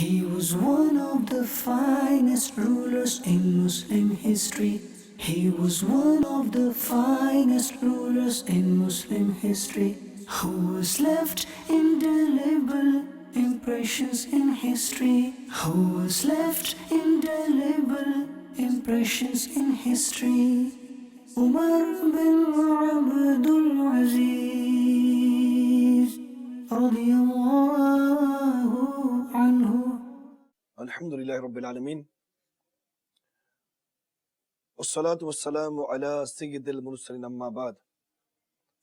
He was one of the finest rulers in Muslim history. He was one of the finest rulers in Muslim history, who was left indelible impressions in history, who was left indelible impressions in history. Umar bin Abdul Aziz radiyallahu anhu. Alhamdulillah Rabbil Alameen. Wassalatu wassalamu ala Sayyidil Mursalin amma ba'd.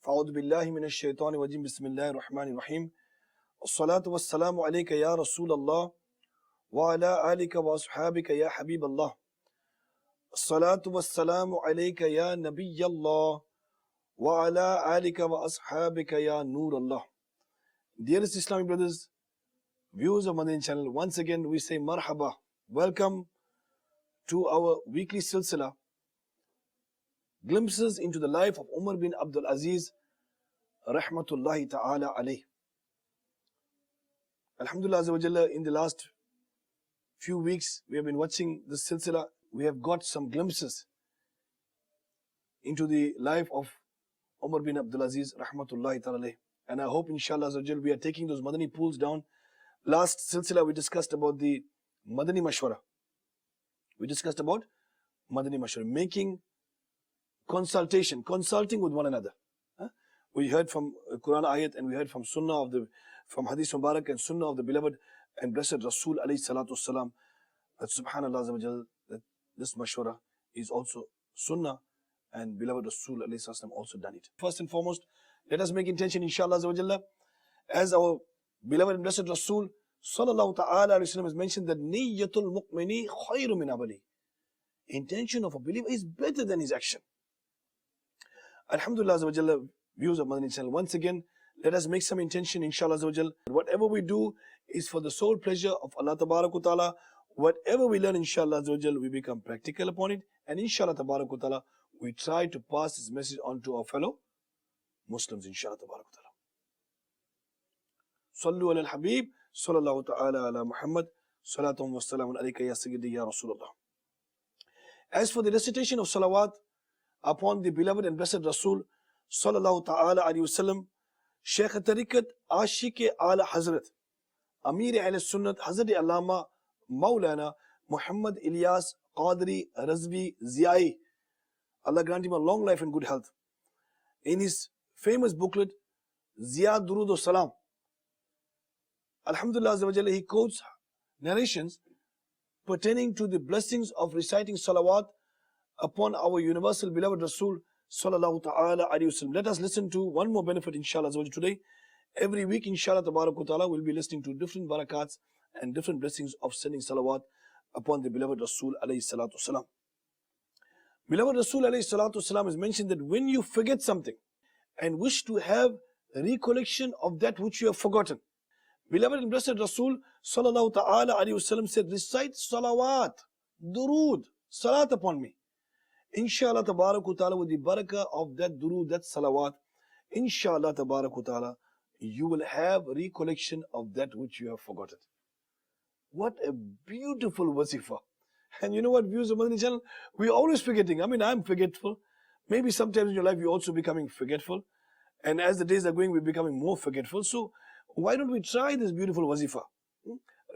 Fa'udhu billahi minash shaitani wajim. Bismillahir Rahmanir Rahim. Wassalatu wassalamu alayka ya Rasulallah wa ala alika wa ashabika ya Habiballah. Wassalatu wassalamu alayka ya Nabiyallah wa ala alika wa ashabika ya Nurallah. Dearest Islamic brothers, viewers of Madani Channel, once again we say marhaba. Welcome to our weekly silsila, glimpses into the life of Umar bin Abdul Aziz, rahmatullahi ta'ala alayh. Alhamdulillah Azza wa Jalla, in the last few weeks we have been watching this silsila. We have got some glimpses into the life of Umar bin Abdul Aziz, rahmatullahi ta'ala alayh. And I hope inshallah Azza wa Jalla we are taking those Madani pools down. Last silsila we discussed about the Madani Mashwara. We discussed about Madani Mashwara, making consulting with one another. We heard from Quran ayat and we heard from Sunnah from Hadith Mubarak and Sunnah of the beloved and blessed Rasul alayhi salatu wasalam, that subhanallah Azza wa Jal, that this Mashwara is also Sunnah and beloved Rasul alayhi salatu wasalam also done it. First and foremost, let us make intention inshallah Azza wa Jalla, as our beloved and blessed Rasul sallallahu ta'ala alayhi wasallam has mentioned that niyyatul mu'mini khayru min amali. Intention of a believer is better than his action. Alhamdulillah Azza wa Jalla, viewers of Madani Channel, once again let us make some intention inshallah Azza wa Jalla. Whatever we do is for the sole pleasure of Allah Tabarak wa Ta'ala. Whatever we learn inshallah Azza wa Jalla, we become practical upon it, and inshallah Tabarak wa Ta'ala we try to pass this message on to our fellow Muslims inshallah Tabarak wa Ta'ala. Sallu ala al-Habib, sallallahu ta'ala ala Muhammad, salatum wa salamun alayka ya Sayyidi ya Rasulullah. As for the recitation of salawat upon the beloved and blessed Rasul, sallallahu ta'ala alayhi wasallam, Shaykh Tariqat Ashik ala Hazrat Amir al Sunnat Hazrat Allama Maulana Muhammad Ilyas Qadri Razvi Ziyai, Allah grant him a long life and good health, in his famous booklet Ziyad Durud Salam, Alhamdulillah Azza wa Jalla, he quotes narrations pertaining to the blessings of reciting salawat upon our universal beloved Rasul sallallahu ta'ala alayhi wasallam. Let us listen to one more benefit inshallah today. Every week inshallah tabarak wa ta'ala we'll be listening to different barakats and different blessings of sending salawat upon the beloved Rasul alayhi salatu wasalam. Beloved Rasul alayhi salatu wasalam has mentioned that when you forget something and wish to have a recollection of that which you have forgotten, beloved and blessed Rasul sallallahu ta'ala alayhi wasallam said, recite salawat, durood, salat upon me. Inshallah tabarak wa ta'ala, with the barakah of that durood, that salawat, inshallah tabarak wa ta'ala, you will have recollection of that which you have forgotten. What a beautiful wasifa. And you know what, viewers of Madani Channel, we're always forgetting. I mean, I'm forgetful. Maybe sometimes in your life you're also becoming forgetful. And as the days are going, we're becoming more forgetful. So why don't we try this beautiful wazifa?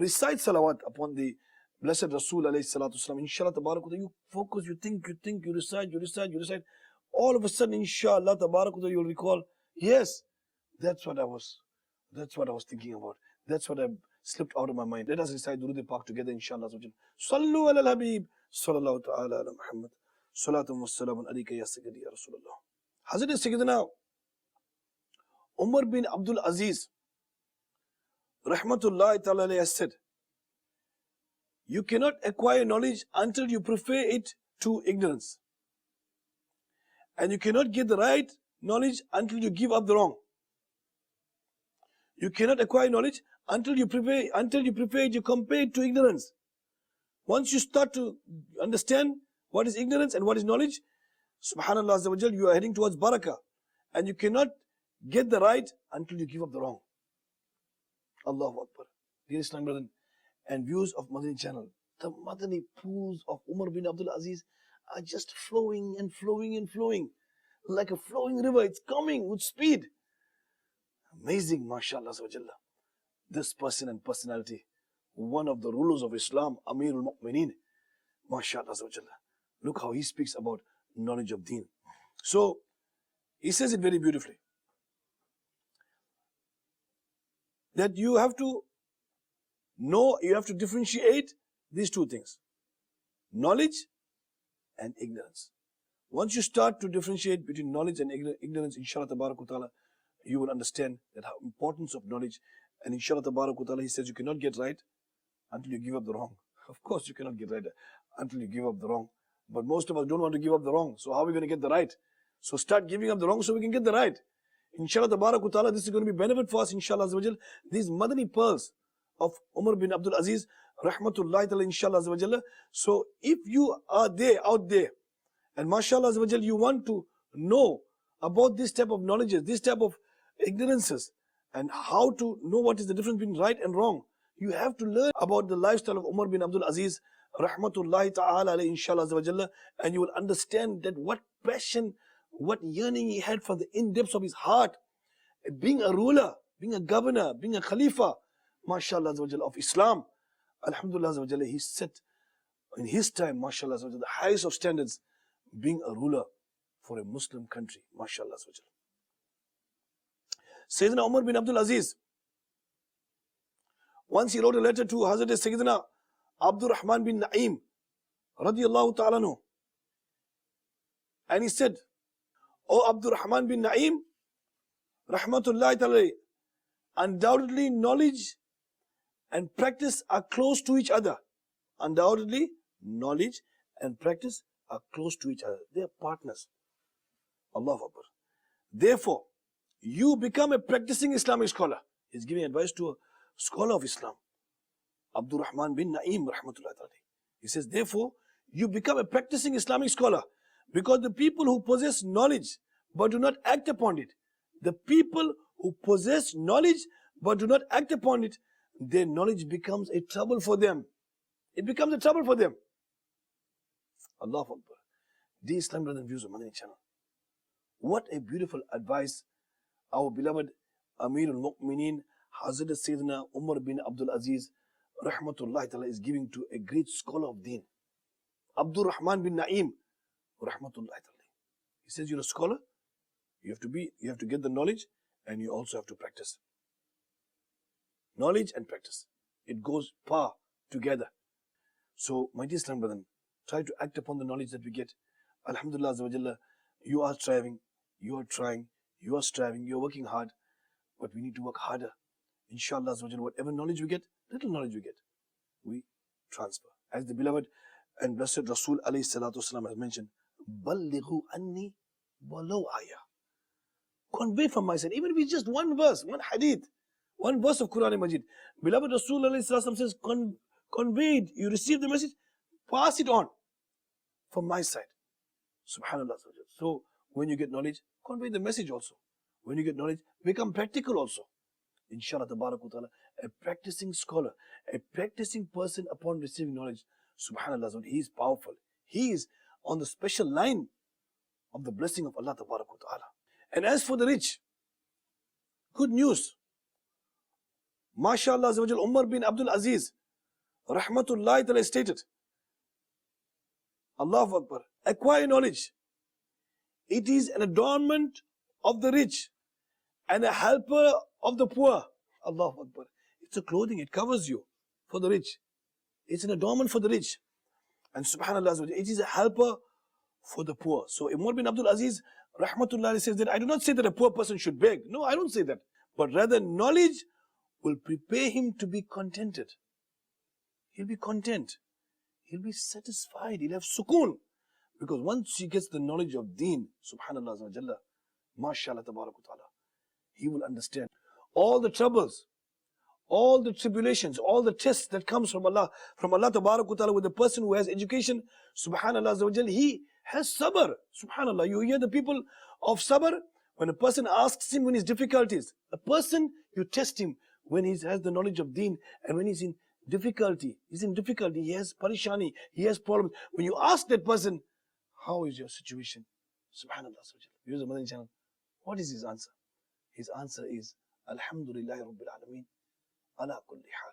Recite salawat upon the blessed Rasul alayhi salatu wasalam. Inshallah tabarak wa ta'ala, you focus, you think, you recite. All of a sudden, inshallah tabarak wa ta'ala, you'll recall, yes, that's what I was thinking about. That's what I slipped out of my mind. Let us recite Durud Pak together, inshallah. Sallu ala al-Habib, sallallahu ta'ala ala Muhammad, salatum wa salamun alayka ya Sayyidi ya Rasulullah. Hazrat Sayyidina Umar bin Abdul Aziz, rahmatullahi ta'ala alayhi, has said, you cannot acquire knowledge until you prefer it to ignorance. And you cannot get the right knowledge until you give up the wrong. You cannot acquire knowledge until you prefer it, you compare it to ignorance. Once you start to understand what is ignorance and what is knowledge, subhanallah Azza wa Jal, you are heading towards barakah. And you cannot get the right until you give up the wrong. Allahu Akbar. Dear Islam brethren, and views of Madani Channel. The Madani pools of Umar bin Abdul Aziz are just flowing and flowing and flowing. Like a flowing river, it's coming with speed. Amazing, mashallah. This person and personality, one of the rulers of Islam, Amirul Mu'mineen, mashallah. Look how he speaks about knowledge of deen. So, he says it very beautifully. That you have to know, you have to differentiate these two things. Knowledge and ignorance. Once you start to differentiate between knowledge and ignorance, inshallah ta'ala, you will understand that how importance of knowledge. And inshallah ta'ala, he says you cannot get right until you give up the wrong. Of course you cannot get right until you give up the wrong. But most of us don't want to give up the wrong. So how are we going to get the right? So start giving up the wrong so we can get the right. Inshallah ta'ala, this is going to be benefit for us, inshallah. These Madani pearls of Umar bin Abdul Aziz, rahmatullahi ta'ala, inshallah. So if you are there, out there, and mashallah, you want to know about this type of knowledge, this type of ignorances, and how to know what is the difference between right and wrong, you have to learn about the lifestyle of Umar bin Abdul Aziz, rahmatullahi ta'ala, inshallah, and you will understand that what passion, what yearning he had for the in-depths of his heart, being a ruler, being a governor, being a khalifa, mashallah, of Islam. Alhamdulillah, he set in his time, mashallah, the highest of standards, being a ruler for a Muslim country, mashallah. Sayyidina Umar bin Abdul Aziz, once he wrote a letter to Hazrat Sayyidina Abdul Rahman bin Naim, radiyallahu ta'ala anhu, and he said, O Abdul Rahman bin Naim, rahmatullahi ta'ala, undoubtedly knowledge and practice are close to each other. Undoubtedly, knowledge and practice are close to each other. They are partners. Allahu Akbar. Therefore, you become a practicing Islamic scholar. He's giving advice to a scholar of Islam, Abdul Rahman bin Naim, rahmatullahi ta'ala. He says, therefore, you become a practicing Islamic scholar, because the people who possess knowledge but do not act upon it, the people who possess knowledge but do not act upon it, their knowledge becomes a trouble for them. It becomes a trouble for them. Allahu Akbar. Dear Islam brothers and viewers of Madani Channel, what a beautiful advice our beloved Amirul Mu'mineen, Hazrat Sayyidina Umar bin Abdul Aziz, rahmatullahi ta'ala, is giving to a great scholar of deen, Abdul Rahman bin Naim, rahmatullahi ta'ala. He says, you're a scholar, you have to get the knowledge, and you also have to practice. Knowledge and practice, it goes par together. So, my dear Islam brethren, try to act upon the knowledge that we get. Alhamdulillah, you are striving, you are trying, you are striving, you are working hard, but we need to work harder. Inshallah, whatever knowledge we get, little knowledge we get, we transfer. As the beloved and blessed Rasul alayhi salatu wasalam has mentioned, Ballighu anni walau ayah. Convey from my side, even if it's just one verse, one hadith, one verse of Quran Majid. Beloved Rasul alayhi salatu wasalam says, convey it, you receive the message, pass it on from my side. Subhanallah. So, when you get knowledge, convey the message also. When you get knowledge, become practical also. Inshallah ta'ala, a practicing scholar, a practicing person upon receiving knowledge, subhanallah, he is powerful. He is on the special line of the blessing of Allah ta'ala. And as for the rich, good news. MashaAllah, Umar bin Abdul Aziz, rahmatullahi ta'ala, stated, Allahu Akbar, acquire knowledge. It is an adornment of the rich and a helper of the poor. Allahu Akbar. It's a clothing, it covers you for the rich. It's an adornment for the rich. And subhanallah, it is a helper for the poor. So Umar bin Abdul Aziz, rahmatullah, says that I do not say that a poor person should beg. No, I don't say that. But rather, knowledge will prepare him to be contented. He'll be content. He'll be satisfied. He'll have sukoon. Because once he gets the knowledge of deen, subhanallah, mashallah, ta'ala, he will understand all the troubles, all the tribulations, all the tests that comes from Allah ta'ala with the person who has education, subhanallah, he has sabr, subhanallah. You hear the people of sabr, when a person asks him when his difficulties, a person, you test him when he has the knowledge of deen and when he's in difficulty, he's in difficulty, he has parishani, he has problems. When you ask that person, how is your situation? Subhanallah. Use the Madani Channel. What is his answer? His answer is, Alhamdulillah Rabbil Alameen, ala kulli hal.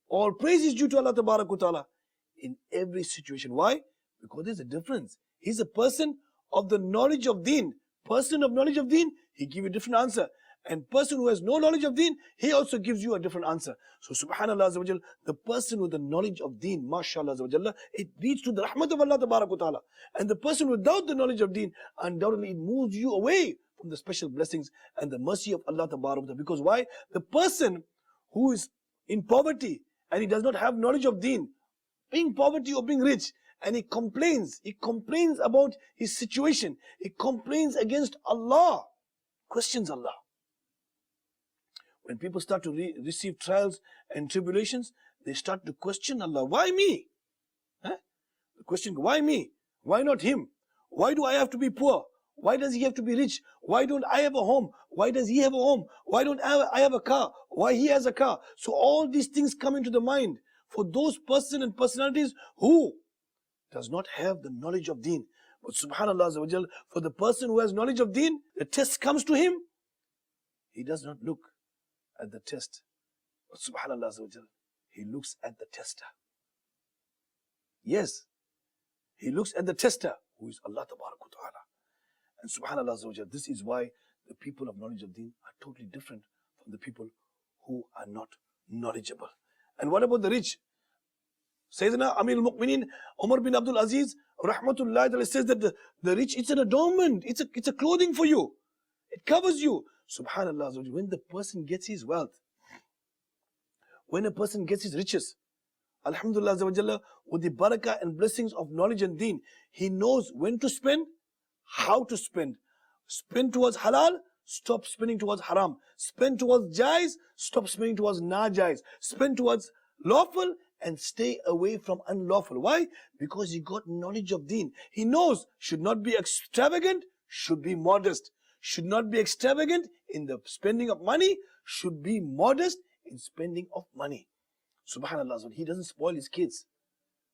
All praise is due to Allah Ta'ala in every situation. Why? Because there's a difference. He's a person of the knowledge of deen. Person of knowledge of deen, he gives you a different answer. And person who has no knowledge of deen, he also gives you a different answer. So subhanallah azza wa jal, the person with the knowledge of deen, mashallah azza wa jalla, it leads to the rahmat of Allah ta'ala. And the person without the knowledge of deen, undoubtedly it moves you away from the special blessings and the mercy of Allah ta'ala. Because why? The person who is in poverty and he does not have knowledge of deen, being poverty or being rich, and he complains about his situation, he complains against Allah, questions Allah. When people start to receive trials and tribulations, they start to question Allah. Why me? Huh? The question, why me? Why not him? Why do I have to be poor? Why does he have to be rich? Why don't I have a home? Why does he have a home? Why don't I have a car? Why he has a car? So all these things come into the mind for those person and personalities who does not have the knowledge of deen. But subhanallah azza wa jal, for the person who has knowledge of deen, the test comes to him, he does not look at the test. But subhanallah azza wa jal, he looks at the tester. Yes, he looks at the tester, who is Allah ta'ala. And subhanallah azza wa jal, this is why the people of knowledge of deen are totally different from the people who are not knowledgeable. And what about the rich? Sayyidina Amir al-Mu'mineen, Umar Bin Abdul Aziz, rahmatullahi, says that the rich, it's an adornment, it's a clothing for you. It covers you. Subhanallah, when the person gets his wealth, when a person gets his riches, alhamdulillah, with the barakah and blessings of knowledge and deen, he knows when to spend, how to spend. Spend towards halal, stop spending towards haram. Spend towards jais, stop spending towards najais. Spend towards lawful and stay away from unlawful. Why? Because he got knowledge of deen. He knows should not be extravagant, should be modest. Should not be extravagant in the spending of money, should be modest in spending of money. Subhanallah, he doesn't spoil his kids.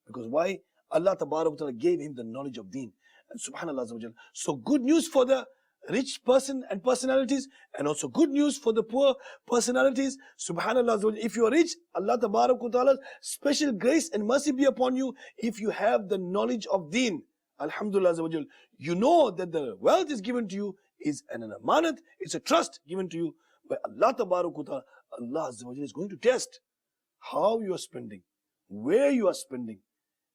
Because why? Allah Ta'ala gave him the knowledge of deen. And subhanallah, so good news for the rich person and personalities, and also good news for the poor personalities. Subhanallah, if you are rich, Allah Ta'ala's special grace and mercy be upon you if you have the knowledge of deen. Alhamdulillah, you know that the wealth is given to you is an amanat, it's a trust given to you by Allah Ta'ala. Allah is going to test how you are spending, where you are spending.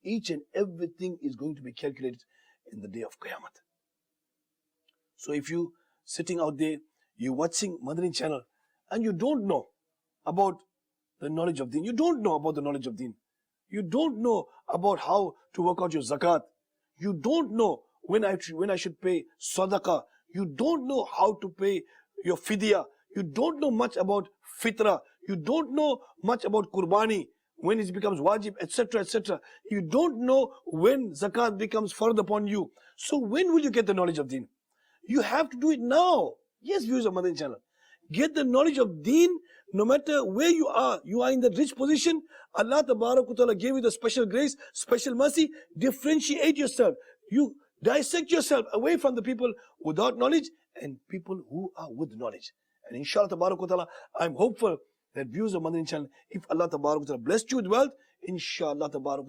Each and everything is going to be calculated in the day of Qiyamah. So if you sitting out there, you're watching Madani Channel and you don't know about the knowledge of deen, you don't know about the knowledge of deen, you don't know about how to work out your zakat, you don't know when I should pay sadaqah, you don't know how to pay your fidya, you don't know much about fitra, you don't know much about qurbani, when it becomes wajib, etc., etc. You don't know when zakat becomes fard upon you. So when will you get the knowledge of deen? You have to do it now. Yes, viewers of Madani Channel. Get the knowledge of deen no matter where you are. You are in that rich position. Allah Ta'ala gave you the special grace, special mercy. Differentiate yourself. You dissect yourself away from the people without knowledge and people who are with knowledge. And inshallah Ta'ala, I'm hopeful that viewers of Madani Channel, if Allah Ta'ala blessed you with wealth, inshallah Ta'ala,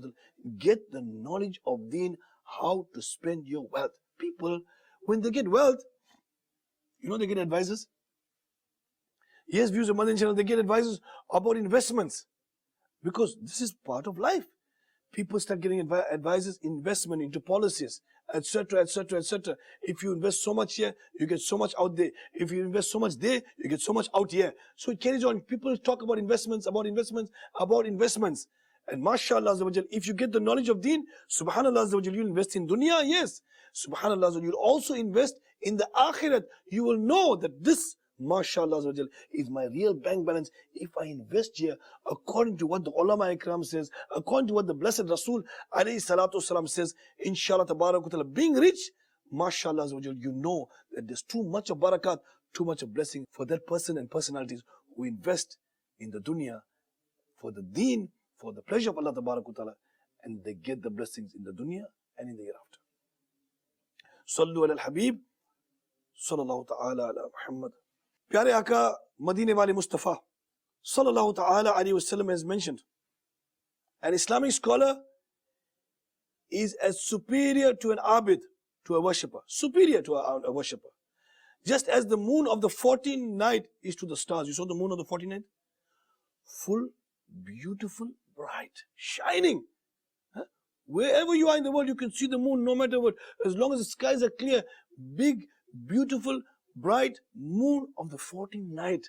get the knowledge of deen, how to spend your wealth. People, when they get wealth, you know they get advisors. Yes, viewers of Madani Channel, they get advisors about investments. Because this is part of life. People start getting advisors, investment into policies, etc., etc., etc. If you invest so much here, you get so much out there. If you invest so much there, you get so much out here. So it carries on. People talk about investments, about investments, about investments. And mashallah, if you get the knowledge of deen, subhanallah, you invest in dunya, yes. Subhanallah, you'll also invest in the akhirat. You will know that this, mashallah, is my real bank balance. If I invest here according to what the ulama ikram says, according to what the blessed Rasul alayhi salatu wasalam says, inshallah ta'ala, being rich, mashallah, you know that there's too much of barakat, too much of blessing for that person and personalities who invest in the dunya for the deen, for the pleasure of Allah Ta'ala, and they get the blessings in the dunya and in the hereafter. Sallu ala al-Habib, sallallahu ta'ala ala Muhammad. Pyare Aka Madine wale Mustafa, sallallahu ta'ala alayhi wasallam has mentioned, an Islamic scholar is as superior to an abid, to a worshipper, superior to a worshipper. Just as the moon of the 14th night is to the stars. You saw the moon of the 14th night? Full, beautiful, bright, shining. Huh? Wherever you are in the world, you can see the moon no matter what. As long as the skies are clear, big, beautiful, bright moon of the 14th night.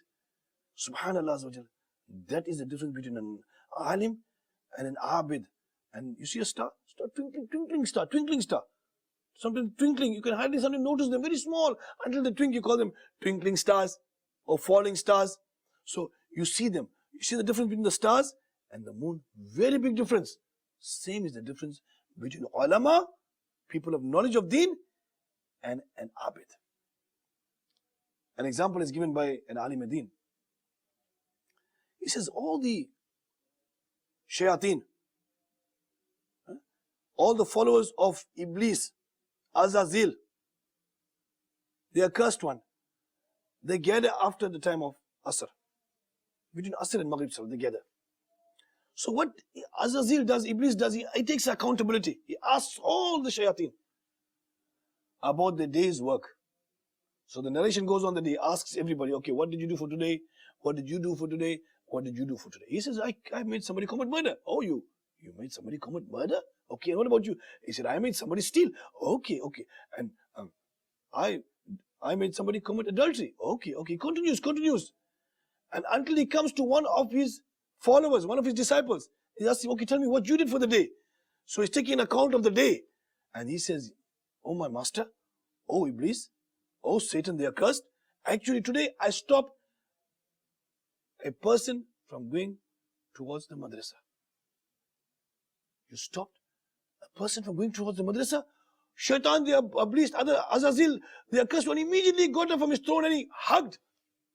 Subhanallah. That is the difference between an alim and an abid. And you see a star? Star, twinkling star, twinkling star. Something twinkling, you can hardly something notice them, very small. Until they twinkle, you call them twinkling stars or falling stars. So you see them. You see the difference between the stars and the moon. Very big difference. Same is the difference between ulama, people of knowledge of deen, and an abid. An example is given by an alim deen. He says all the shayateen, all the followers of Iblis, Azazil, the accursed one, they gather after the time of Asr. Between Asr and Maghrib, they gather. So what Azazil does, Iblis does, he takes accountability. He asks all the shayateen about the day's work. So the narration goes on that he asks everybody, okay, what did you do for today? What did you do for today? What did you do for today? He says, I made somebody commit murder. Oh, you made somebody commit murder? Okay, and what about you? He said, I made somebody steal. Okay. And I made somebody commit adultery. Okay. Continues. And until he comes to one of his followers, one of his disciples, he asks him, okay, tell me what you did for the day. So he's taking account of the day. And he says, oh my master, oh Iblis, oh Satan, they are cursed. Actually today I stopped a person from going towards the madrasa. You stopped a person from going towards the madrasa? Shaitan, the Iblis, other Azazil, the accursed one, immediately got up from his throne and he hugged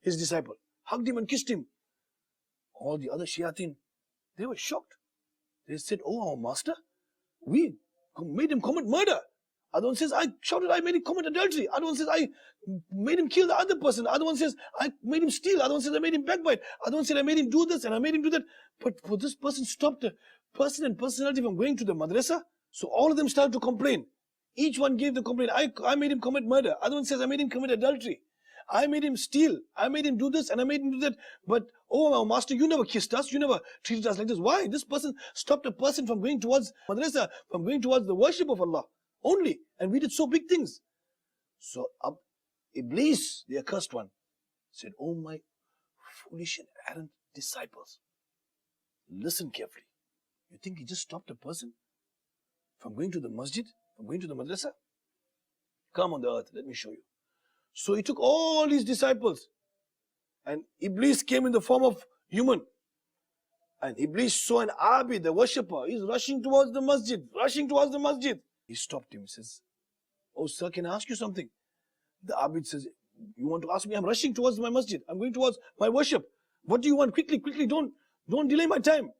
his disciple. Hugged him and kissed him. All the other shayateen, they were shocked. They said, oh, our master, we made him commit murder. Other one says, I made him commit adultery. Other one says, I made him kill the other person. Other one says, I made him steal. Other one says, I made him backbite. Other one said, I made him do this and I made him do that. But for this person stopped the person and personality from going to the madrasa. So all of them started to complain. Each one gave the complaint. I made him commit murder. Other one says, I made him commit adultery. I made him steal. I made him do this and I made him do that. But, oh, our master, you never kissed us. You never treated us like this. Why? This person stopped a person from going towards madrasa, from going towards the worship of Allah only. And we did so big things. So Iblis, the accursed one, said, oh my foolish and arrogant disciples, listen carefully. You think he just stopped a person from going to the masjid, from going to the madrasa? Come on the earth, let me show you. So he took all his disciples and Iblis came in the form of human. And Iblis saw an abid, the worshipper. He's rushing towards the masjid, He stopped him. He says, oh sir, can I ask you something? The abid says, you want to ask me? I'm rushing towards my masjid. I'm going towards my worship. What do you want? Quickly, don't delay my time.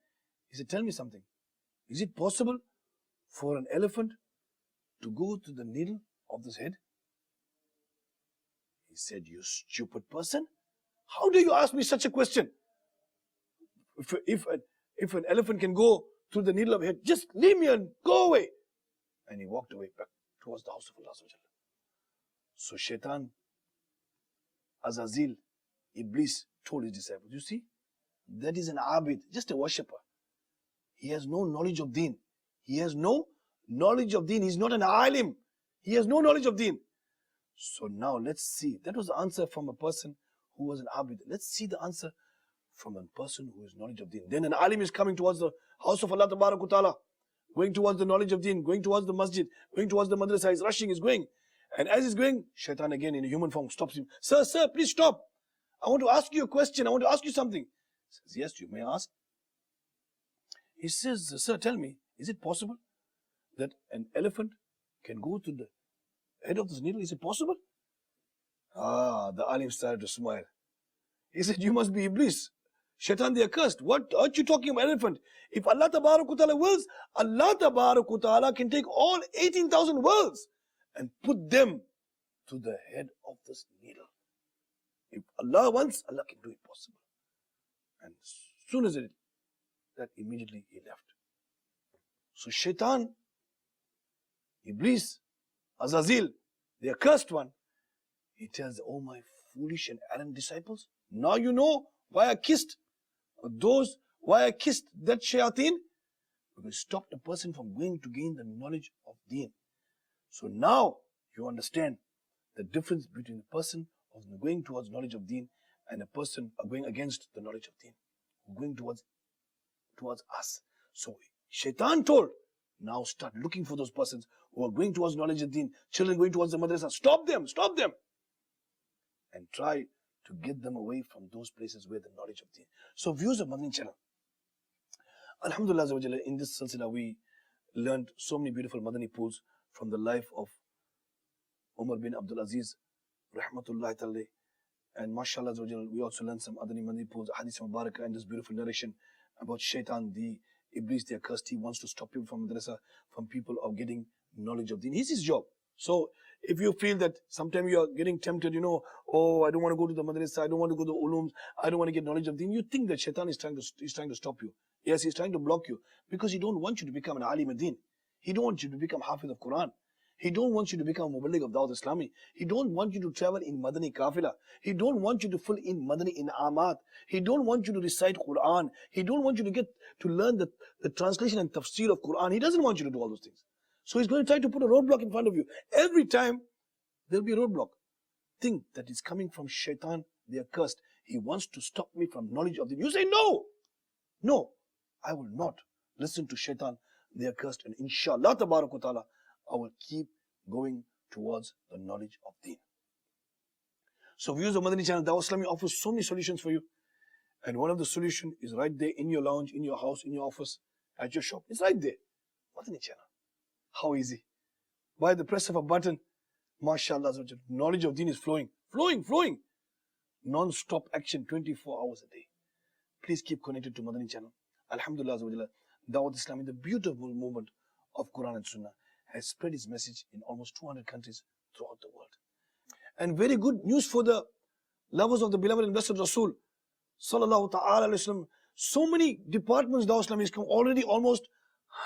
He said, tell me something. Is it possible for an elephant to go to the needle of this head? He said, you stupid person. How do you ask me such a question? If an elephant can go through the needle of head, just leave me and go away. And he walked away back towards the house of Allah. So Shaitan, Azazil, Iblis told his disciples, you see, that is an abid, just a worshipper. He has no knowledge of deen. He's not an alim. He has no knowledge of deen. So now let's see. That was the answer from a person who was an abid. Let's see the answer from a person who has knowledge of deen. Then an alim is coming towards the house of Allah Ta'ala, going towards the knowledge of deen, going towards the masjid, going towards the madrasa. He's rushing, he's going. And as he's going, Shaitan again in a human form stops him. Sir, please stop. I want to ask you a question. I want to ask you something. He says, yes, you may ask. He says, sir, tell me, is it possible that an elephant can go to the head of this needle? Is it possible? The alim started to smile. He said, you must be Iblis. Shaitan, they are cursed. What aren't you talking about elephant? If Allah Ta'ala wills, Allah Ta'ala can take all 18,000 worlds and put them to the head of this needle. If Allah wants, Allah can do it possible. And as soon as that immediately he left. So Shaitan, Iblis, Azazil, the accursed one, he tells, oh my foolish and arrogant disciples, now you know why I kissed why I kissed that shayateen? Because it stopped a person from going to gain the knowledge of deen. So now you understand the difference between a person of going towards knowledge of deen and a person going against the knowledge of deen, going towards us. So Shaitan told, now start looking for those persons who are going towards knowledge of deen, children going towards the madrasa. Stop them, and try to get them away from those places where the knowledge of deen. So viewers of Madani Channel, Alhamdulillah, in this silsila we learned so many beautiful Madani pools from the life of Umar Bin Abdul Aziz, rahmatullahi ta'ala. And mashallah, we also learned some other Madani pools, hadith mubarakah, and this beautiful narration about Shaitan, the Iblis, the accursed. He wants to stop people from madrasa, from people of getting knowledge of deen. It's his job. So if you feel that sometimes you are getting tempted, oh, I don't want to go to the madrasa, I don't want to go to ulums, I don't want to get knowledge of deen, you think that Shaitan is trying to stop you. Yes, he's trying to block you because he don't want you to become an alim ad-din. He don't want you to become hafiz of Quran. He don't want you to become a muballigh of Dawat Islami. He don't want you to travel in Madani Kafila. He don't want you to fill in Madani In'amat. He don't want you to recite Quran. He don't want you to get to learn the translation and tafsir of Quran. He doesn't want you to do all those things. So he's going to try to put a roadblock in front of you. Every time there'll be a roadblock. Think that is coming from Shaitan, the accursed. He wants to stop me from knowledge of the. You say no. No, I will not listen to Shaitan, the accursed. And inshallah ta'ala, I will keep going towards the knowledge of deen. So viewers of Madani Channel, Dawah Islami offers so many solutions for you. And one of the solutions is right there in your lounge, in your house, in your office, at your shop. It's right there. Madani Channel. How easy. By the press of a button, mashallah, knowledge of deen is flowing. Flowing. Non-stop action 24 hours a day. Please keep connected to Madani Channel. Alhamdulillah, Dawat Islami, the beautiful movement of Quran and Sunnah, has spread its message in almost 200 countries throughout the world. And very good news for the lovers of the beloved and blessed Rasul, sallallahu ta'ala alayhi wasallam. So many departments Dawah Islami has come already, almost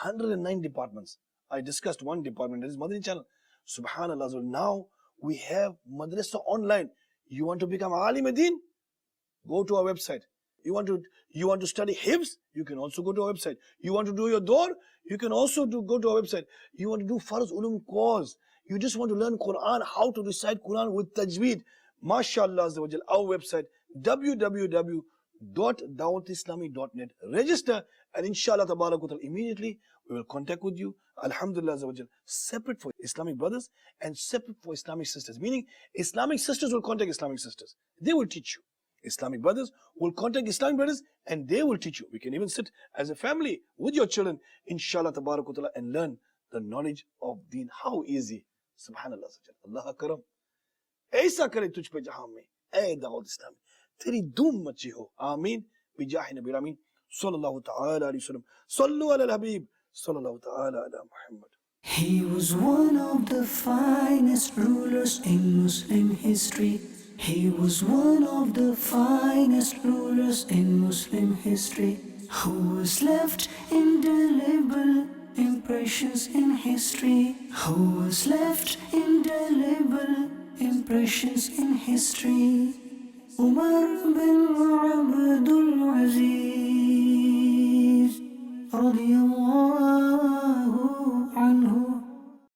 109 departments. I discussed one department, that is Madani Channel. Subhanallah, now we have Madrasa online. You want to become Alim ad-Din? Go to our website. You want to study Hifz? You can also go to our website. You want to do your Dawr? You can also go to our website. You want to do Farz Ulum course? You just want to learn Quran, how to recite Quran with Tajweed? MashaAllah, our website, www.dawatislami.net. Register and inshallah tabarakallah, immediately we will contact with you. Alhamdulillah, separate for Islamic brothers and separate for Islamic sisters. Meaning Islamic sisters will contact Islamic sisters. They will teach you. Islamic brothers will contact Islamic brothers and they will teach you. We can even sit as a family with your children, inshallah tabarakallah, and learn the knowledge of deen. How easy. Subhanallah. Allah karam. ऐसा करे तुझ पे जहां में ऐ दाऊद इस्लामी तेरी धूम मची हो आमीन बिजाह नबी आमीन सल्लल्लाहु तआला अलैहि वसल्लम सल्लु अला हबीब सल्लल्लाहु तआला अला Muhammad. He was one of the finest rulers in Muslim history. He was one of the finest rulers in Muslim history, who was left indelible impressions in history, who was left indelible impressions in history. Umar Bin Abdul Aziz.